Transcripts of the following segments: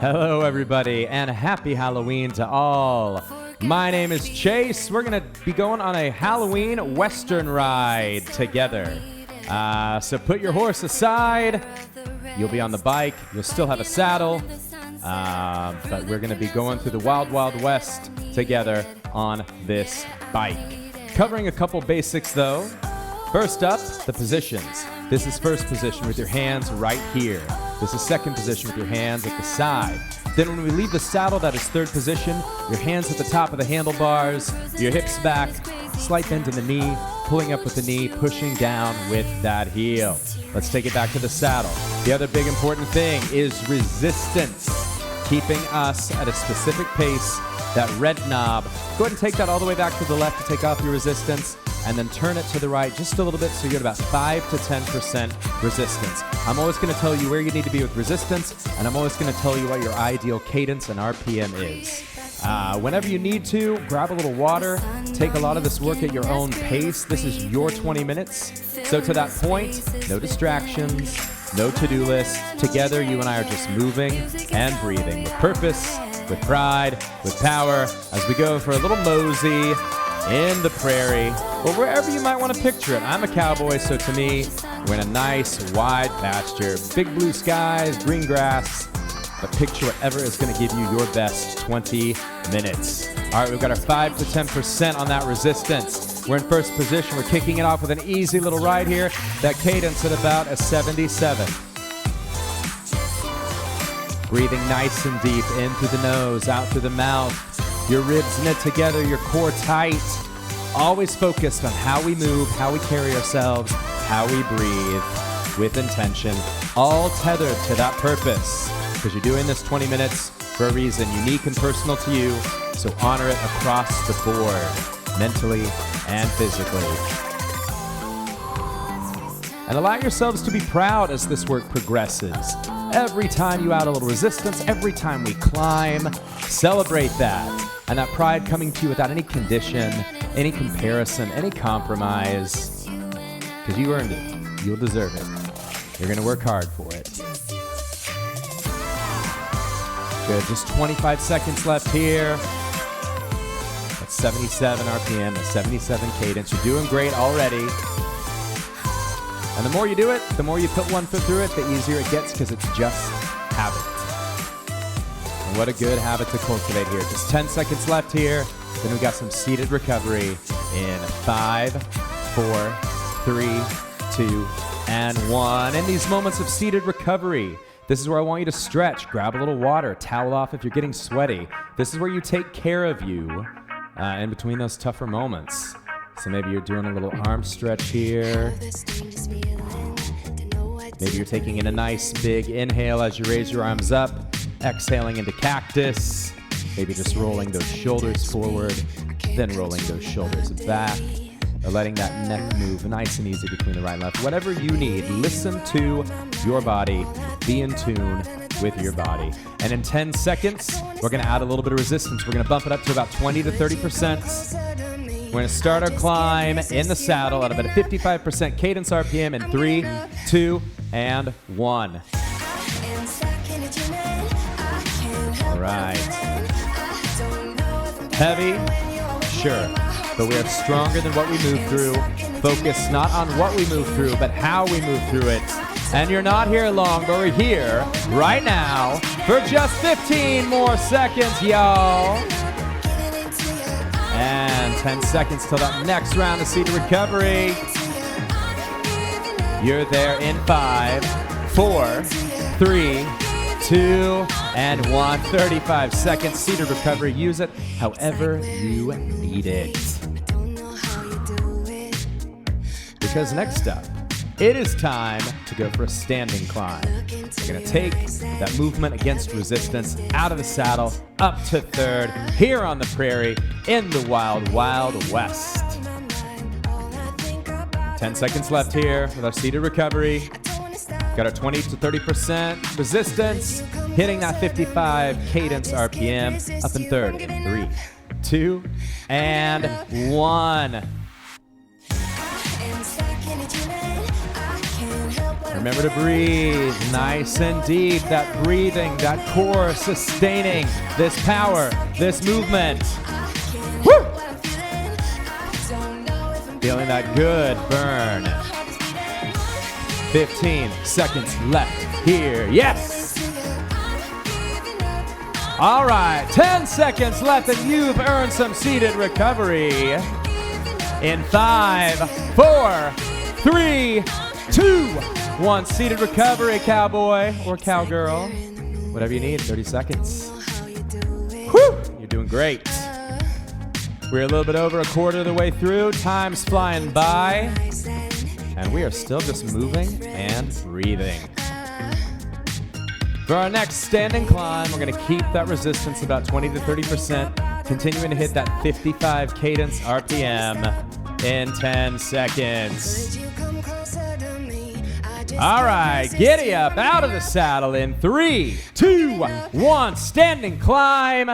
Hello, everybody, and happy Halloween to all. My name is Chase. We're going to be going on a Halloween Western ride together. So put your horse aside. You'll be on the bike. You'll still have a saddle. But we're going to be going through the Wild Wild West together on this bike. Covering a couple basics, though. First up, the positions. This is first position with your hands right here. This is second position with your hands at the side. Then when we leave the saddle, that is third position. Your hands at the top of the handlebars, your hips back, slight bend in the knee, pulling up with the knee, pushing down with that heel. Let's take it back to the saddle. The other big important thing is resistance, keeping us at a specific pace. That red knob, go ahead and take that all the way back to the left to take off your resistance, and then turn it to the right just a little bit so you're at about 5 to 10% resistance. I'm always going to tell you where you need to be with resistance, and I'm always going to tell you what your ideal cadence and RPM is. Whenever you need to, grab a little water, take a lot of this work at your own pace. This is your 20 minutes. So to that point, no distractions, no to-do list. Together, you and I are just moving and breathing with purpose, with pride, with power, as we go for a little mosey in the prairie, or wherever you might want to picture it. I'm a cowboy, so to me, we're in a nice, wide pasture, big blue skies, green grass, but picture whatever is going to give you your best 20 minutes. All right, we've got our 5 to 10% on that resistance. We're in first position. We're kicking it off with an easy little ride here. That cadence at about a 77. Breathing nice and deep in through the nose, out through the mouth. Your ribs knit together, your core tight. Always focused on how we move, how we carry ourselves, how we breathe with intention. All tethered to that purpose. Because you're doing this 20 minutes for a reason, unique and personal to you. So honor it across the board, mentally and physically. And allow yourselves to be proud as this work progresses. Every time you add a little resistance, every time we climb, celebrate that. And that pride coming to you without any condition, any comparison, any compromise. Because you earned it. You'll deserve it. You're going to work hard for it. Good. Just 25 seconds left here. That's 77 RPM, a 77 cadence. You're doing great already. And the more you do it, the more you put one foot through it, the easier it gets because it's just habit. And what a good habit to cultivate here. Just 10 seconds left here. Then we got some seated recovery in 5, 4, 3, 2, and 1. In these moments of seated recovery, this is where I want you to stretch, grab a little water, towel off if you're getting sweaty. This is where you take care of you in between those tougher moments. So maybe you're doing a little arm stretch here. Maybe you're taking in a nice big inhale as you raise your arms up, exhaling into cactus. Maybe just rolling those shoulders forward, then rolling those shoulders back, or letting that neck move nice and easy between the right and left. Whatever you need, listen to your body, be in tune with your body. And in 10 seconds, we're going to add a little bit of resistance. We're going to bump it up to about 20 to 30%. We're going to start our climb in the saddle at about a 55% cadence RPM in 3, 2, and 1. All right. Heavy? Sure. But we are stronger than what we move through. Focus not on what we move through, but how we move through it. And you're not here long, but we're here right now for just 15 more seconds, y'all. And 10 seconds till that next round of seated recovery. You're there in 5, 4, 3, 2, and 1. 35 seconds seated recovery. Use it however you need it. Because next up, it is time to go for a standing climb. We're going to take that movement against resistance out of the saddle, up to third, here on the prairie, in the Wild Wild West. 10 seconds left here with our seated recovery. Got our 20 to 30% resistance, hitting that 55 cadence RPM, up in third in 3, 2, and 1. Remember to breathe nice and deep. That breathing, that core sustaining this power, this movement. Woo! Feeling that good burn. 15 seconds left here. Yes! All right, 10 seconds left and you've earned some seated recovery. In 5, 4, 3, 2, 1. Seated recovery, cowboy or cowgirl. Whatever you need, 30 seconds. Whew, you're doing great. We're a little bit over a quarter of the way through. Time's flying by. And we are still just moving and breathing. For our next standing climb, we're going to keep that resistance about 20 to 30%, continuing to hit that 55 cadence RPM in 10 seconds. All right, giddy up out of the saddle in 3, 2, 1, standing climb.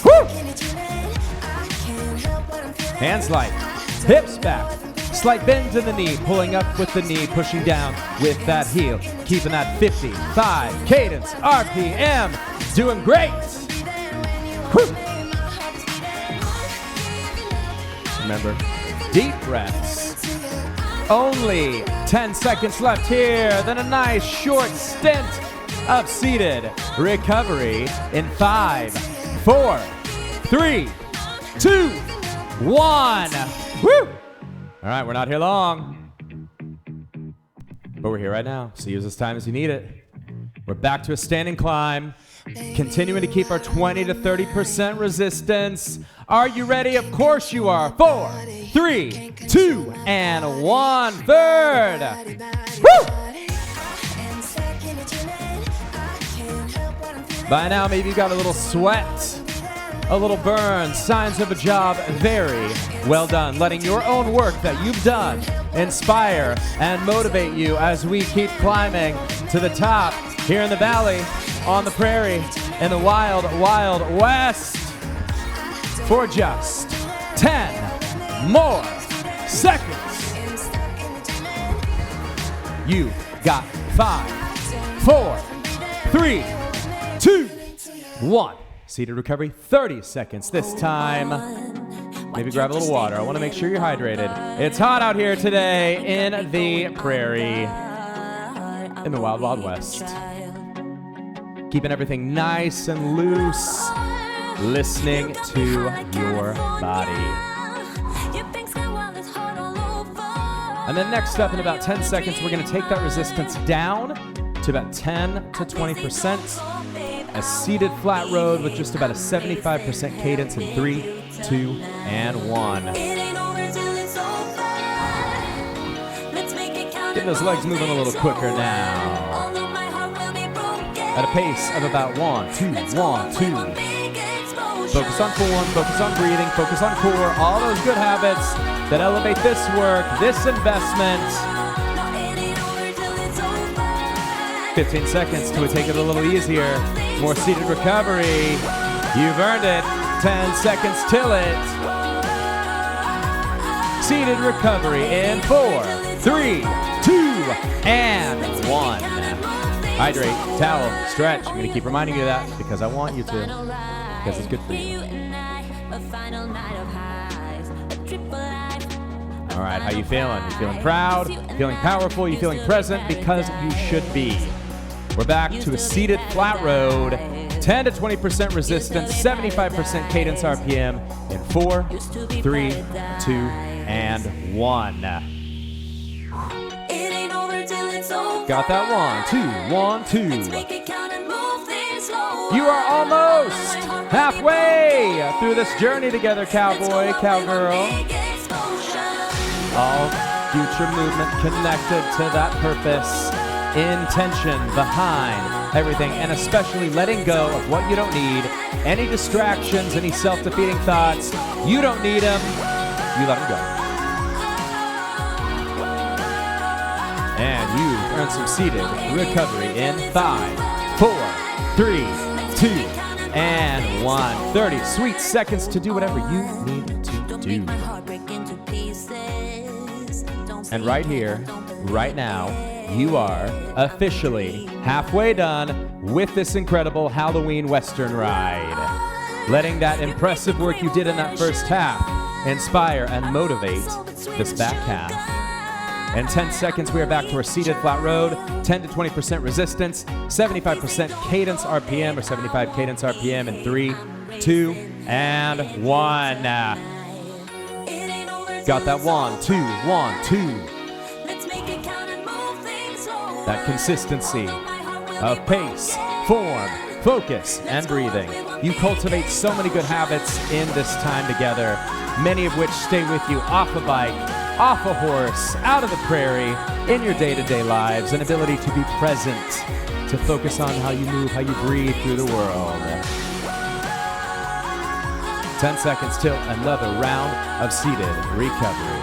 Woo! Hands light, hips back. Slight bend in the knee, pulling up with the knee, pushing down with that heel. Keeping that 55 cadence RPM. Doing great. Whew. Remember, deep breaths. Only 10 seconds left here. Then a nice short stint of seated recovery in 5, 4, 3, 2, 1. Woo! All right, we're not here long, but we're here right now, so use this time as you need it. We're back to a standing climb, continuing to keep our 20 to 30% resistance. Are you ready? Of course you are. 4, 3, 2, and 1. Third. Woo! By now, maybe you got a little sweat, a little burn, signs of a job very well done. Letting your own work that you've done inspire and motivate you as we keep climbing to the top here in the valley, on the prairie, in the wild, wild west. For just 10 more seconds. You got 5, 4, 3, 2, 1. Seated recovery, 30 seconds this time. Maybe grab a little water. I want to make sure you're hydrated. It's hot out here today in the prairie, in the wild, wild west. Keeping everything nice and loose, listening to your body. And then next up, in about 10 seconds, we're going to take that resistance down to about 10 to 20%. A seated flat road with just about a 75% cadence in 3, 2, and 1. Get those legs moving a little quicker now. At a pace of about 1, 2, 1, 2. Focus on form, focus on breathing, focus on core, all those good habits that elevate this work, this investment. 15 seconds to take it a little easier. More seated recovery. You've earned it. 10 seconds till it. Seated recovery in 4, 3, 2, and 1. Hydrate, towel, stretch. I'm going to keep reminding you of that because I want you to. Because it's good for you. All right, how you feeling? You feeling proud? Feeling powerful? You feeling present? Because you should be. We're back to a seated flat road, 10 to 20% resistance, 75% cadence RPM in 4, 3, 2, and 1. Got that 1, 2, 1, 2. You are almost halfway through this journey together, cowboy, cowgirl. All future movement connected to that purpose. Intention behind everything, and especially letting go of what you don't need. Any distractions, any self-defeating thoughts, you don't need them. You let them go. And you've earned some seated recovery in 5, 4, 3, 2, and 1. 30 sweet seconds to do whatever you need to do. And right here, right now, you are officially halfway done with this incredible Halloween Western ride. Letting that impressive work you did in that first half inspire and motivate this back half. In 10 seconds, we are back to our seated flat road, 10 to 20% resistance, 75% cadence RPM, or 75 cadence RPM in 3, 2, and 1. Got that 1, 2, 1, 2. That consistency of pace, form, focus, and breathing. You cultivate so many good habits in this time together, many of which stay with you off a bike, off a horse, out of the prairie, in your day-to-day lives, an ability to be present, to focus on how you move, how you breathe through the world. 10 seconds till another round of seated recovery.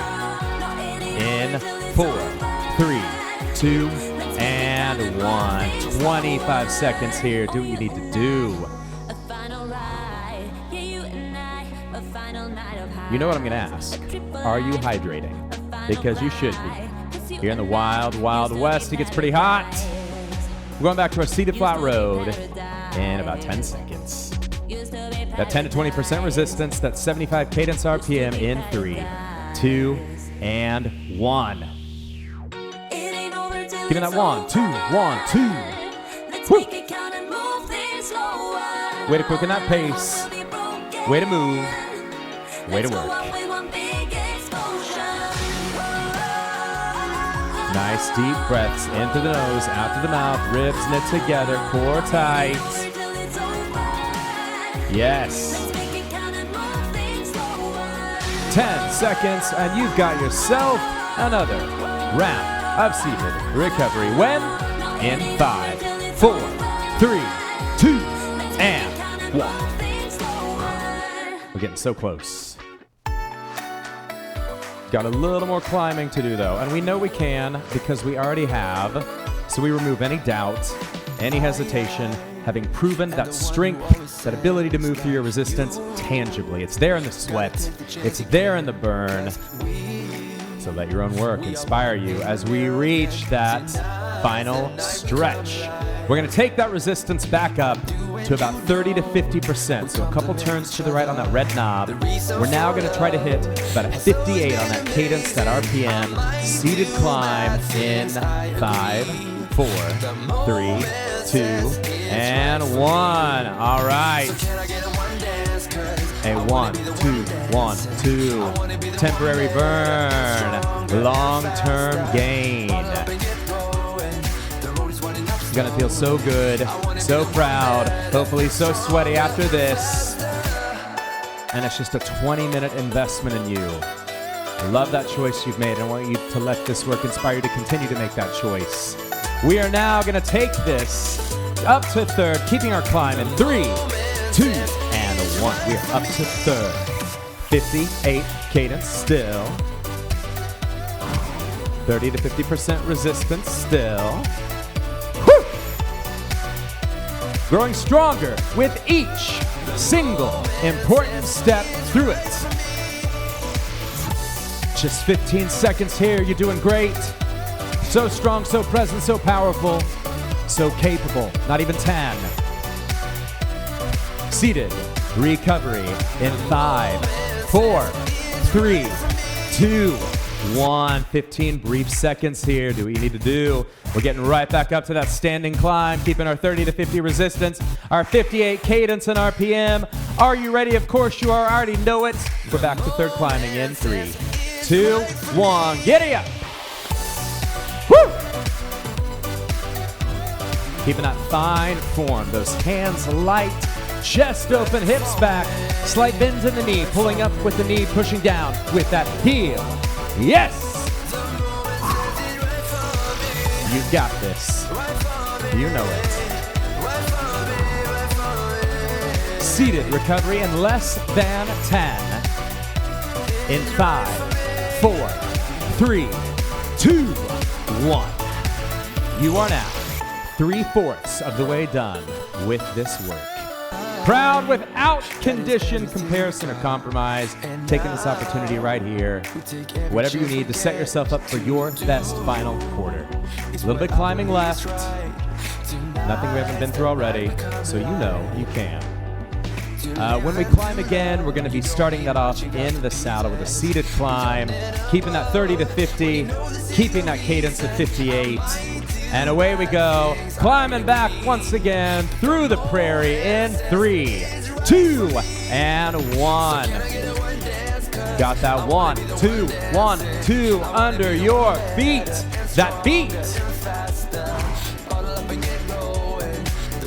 In 4, 3, 2, and 1. 25 seconds here. Do what you need to do. You know what I'm going to ask? Are you hydrating? Because you should be. Here in the wild, wild west, it gets pretty hot. We're going back to our seated flat road in about 10 seconds. That 10 to 20% resistance, that 75 cadence RPM in 3, 2, and 1. Give me that 1, 2, 1, 2. Woo. Way to quicken that pace. Way to move. Way to work. Nice deep breaths into the nose, out to the mouth, ribs knit together, core tight. Yes. 10 seconds, and you've got yourself another round of seated recovery. When? In 5, 4, 3, 2, and 1. We're getting so close. Got a little more climbing to do, though, and we know we can because we already have. So we remove any doubt, any hesitation, having proven that strength, that ability to move through your resistance tangibly. It's there in the sweat. It's there in the burn. So let your own work inspire you as we reach that final stretch. We're going to take that resistance back up to about 30 to 50%. So a couple turns to the right on that red knob. We're now going to try to hit about a 58 on that cadence, that RPM. Seated climb in 5, 4, 3, 2, and 1. All right. A 1, 2, 1, 2. Temporary burn. Long-term gain. You're gonna feel so good, so proud, hopefully so sweaty after this. And it's just a 20-minute investment in you. I love that choice you've made. I want you to let this work inspire you to continue to make that choice. We are now gonna take this up to third, keeping our climb in 3, 2, and 1. We are up to third. 58 cadence still. 30 to 50% resistance still. Growing stronger with each single important step through it. Just 15 seconds here, you're doing great. So strong, so present, so powerful, so capable, not even 10. Seated recovery in 5, 4, 3, 2, 1. 15 brief seconds here. Do what you need to do. We're getting right back up to that standing climb, keeping our 30 to 50 resistance, our 58 cadence and RPM. Are you ready? Of course you are. I already know it. We're back to third climbing in 3, 2, 1. Giddy up. Woo! Keeping that fine form. Those hands light, chest open, hips back, slight bends in the knee, pulling up with the knee, pushing down with that heel. Yes! You got this. You know it. Seated recovery in less than 10. In 5, 4, 3, 2, 1. You are now 3/4 of the way done with this work. Proud without condition, comparison, or compromise. Taking this opportunity right here. Whatever you need to set yourself up for your best final quarter. little bit climbing left. Nothing we haven't been through already, so you know you can. When we climb again, we're going to be starting that off in the saddle with a seated climb, keeping that 30 to 50, keeping that cadence at 58. And away we go, climbing back once again through the prairie in 3, 2, and 1. Got that 1, 2, 1, 2 under your feet. That beat.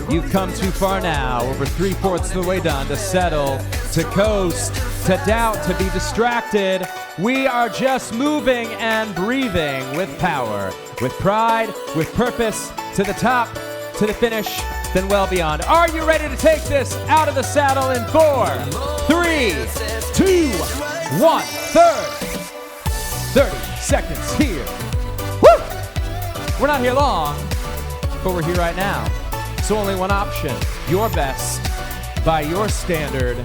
You've come too far now, over 3/4 of the way done, to settle, to coast, to doubt, to be distracted. We are just moving and breathing with power, with pride, with purpose, to the top, to the finish, then well beyond. Are you ready to take this out of the saddle in 4, 3, 2, 1, third. 30 seconds here. Woo! We're not here long, but we're here right now. So only one option, your best, by your standard,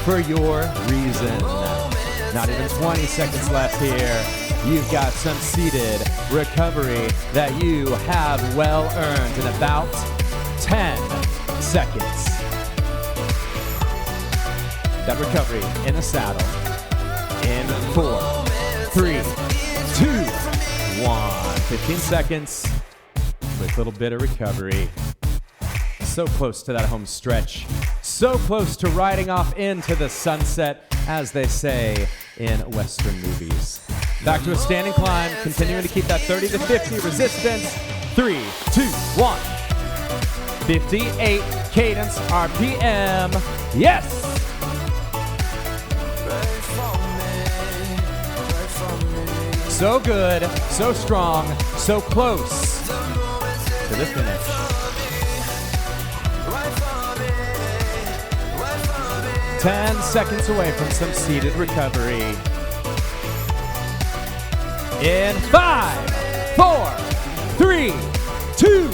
for your reason. Not even 20 seconds left here. You've got some seated recovery that you have well earned in about 10 seconds. That recovery in the saddle in 4, 3, 2, 1. 15 seconds with a little bit of recovery. So close to that home stretch. So close to riding off into the sunset, as they say in Western movies. Back to a standing climb, continuing to keep that 30 to 50 resistance. 3, 2, 1. 58 cadence RPM. Yes! So good, so strong, so close to the finish. 10 seconds away from some seated recovery. In 5, 4, 3, 2,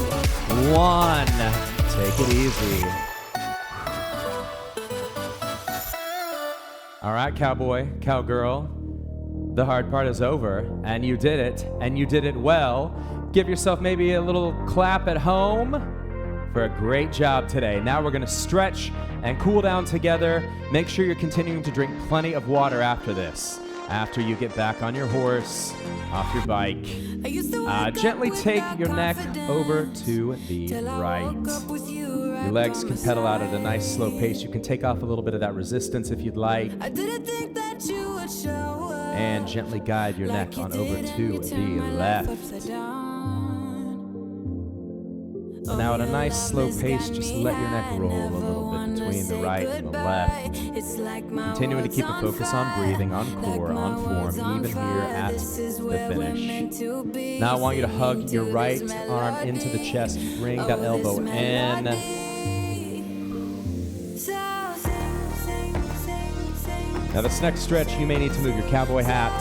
1. Take it easy. All right, cowboy, cowgirl. The hard part is over, and you did it, and you did it well. Give yourself maybe a little clap at home for a great job today. Now we're gonna stretch and cool down together. Make sure you're continuing to drink plenty of water after this. After you get back on your horse, off your bike, gently take your neck over to the right. Your legs can pedal out at a nice slow pace. You can take off a little bit of that resistance if you'd like. And gently guide your neck on over to the left. Now at a nice slow pace, just let your neck roll a little bit between the right and the left. Continuing to keep a focus on breathing, on core, on form, even here at the finish. Now I want you to hug your right arm into the chest, bring that elbow in. Now this next stretch, you may need to move your cowboy hat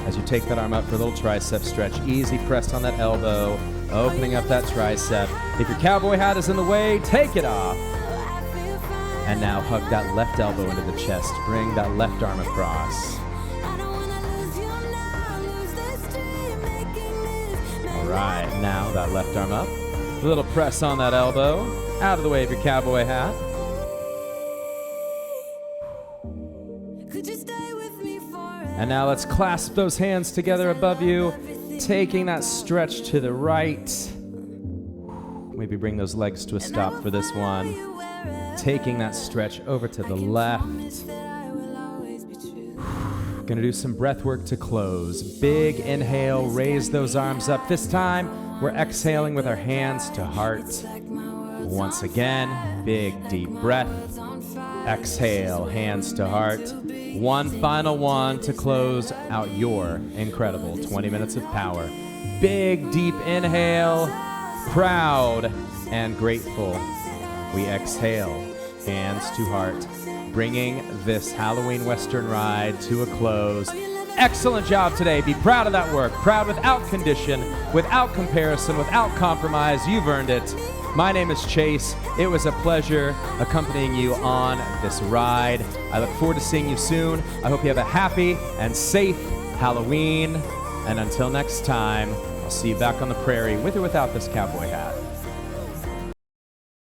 as you take that arm up for a little tricep stretch. Easy press on that elbow, opening up that tricep. If your cowboy hat is in the way, take it off. And now hug that left elbow into the chest. Bring that left arm across. All right, now that left arm up. A little press on that elbow. Out of the way of your cowboy hat. And now let's clasp those hands together above you, taking that stretch to the right. Maybe bring those legs to a stop for this one. Taking that stretch over to the left. Gonna do some breath work to close. Big inhale, raise those arms up. This time, we're exhaling with our hands to heart. Once again, big deep breath. Exhale, hands to heart. One final one to close out your incredible 20 minutes of power. Big, deep inhale, proud and grateful. We exhale, hands to heart, bringing this Halloween Western ride to a close. Excellent job today. Be proud of that work. Proud without condition, without comparison, without compromise. You've earned it. My name is Chase. It was a pleasure accompanying you on this ride. I look forward to seeing you soon. I hope you have a happy and safe Halloween. And until next time, I'll see you back on the prairie with or without this cowboy hat.